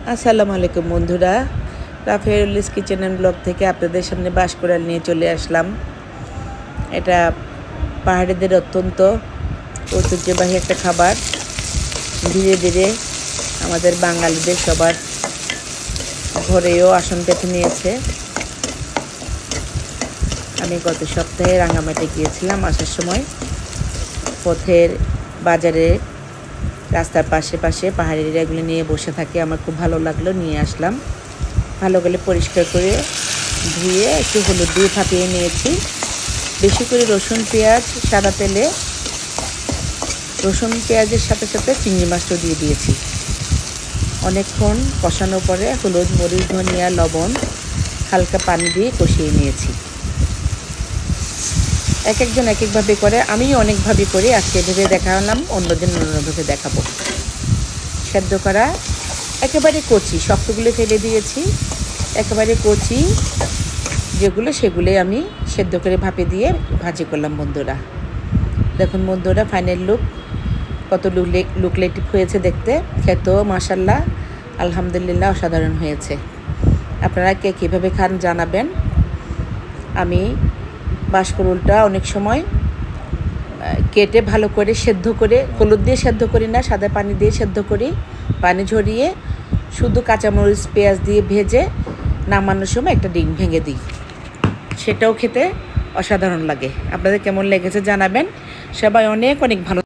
আসসালামু আলাইকুম বন্ধুরা, রাফেউলিস কিচেন অ্যান্ড ব্লগ থেকে আপনাদের সামনে বাঁশকুড়াল নিয়ে চলে আসলাম। এটা পাহাড়িদের অত্যন্ত ঐতিহ্যবাহী একটা খাবার। ধীরে ধীরে আমাদের বাঙালিদের সবার ঘরেও আসন পেতে নিয়েছে। আমি গত সপ্তাহে রাঙ্গামাটি গিয়েছিলাম। আসার সময় পথের বাজারে রাস্তার পাশে পাশে পাহাড়িরা এগুলো নিয়ে বসে থাকে। আমার খুব ভালো লাগলো, নিয়ে আসলাম। ভালো করে পরিষ্কার করে ধুয়ে একটু হলুদ দিয়ে ভাপিয়ে নিয়েছি। বেশি করে রসুন পেঁয়াজ সাদা তেলে রসুন পেঁয়াজের সাথে সাথে চিংড়ি মাছও দিয়ে দিয়েছি। অনেকক্ষণ কষানোর পরে হলুদ মরিচ ধনিয়া লবণ হালকা পানি দিয়ে কষিয়ে নিয়েছি। এক একজন এক একভাবে করে, আমিও অনেকভাবে করি। আজকে ভেবে দেখালাম, অন্যদিন অন্যভাবে দেখাবো। সেদ্ধ করা একেবারে কচি, শক্তগুলো ফেলে দিয়েছি। একেবারে কচি যেগুলো সেগুলোই আমি সেদ্ধ করে ভাপে দিয়ে ভাজি করলাম। বন্ধুরা দেখুন, বন্ধুরা ফাইনাল লুক কত লুকলেটিভ হয়েছে দেখতে। খেতেও মাশাল্লাহ আলহামদুলিল্লাহ অসাধারণ হয়েছে। আপনারা কে কীভাবে খান জানাবেন। আমি বাঁশকুড়ালটা অনেক সময় কেটে ভালো করে সেদ্ধ করে, হলুদ দিয়ে সেদ্ধ করি না, সাদা পানি দিয়ে সেদ্ধ করি। পানি ঝরিয়ে শুধু কাঁচামরিচ পেঁয়াজ দিয়ে ভেজে নামানোর সময় একটা ডিম ভেঙে দিই। সেটাও খেতে অসাধারণ লাগে। আপনাদের কেমন লেগেছে জানাবেন। সবাই অনেক অনেক ভালো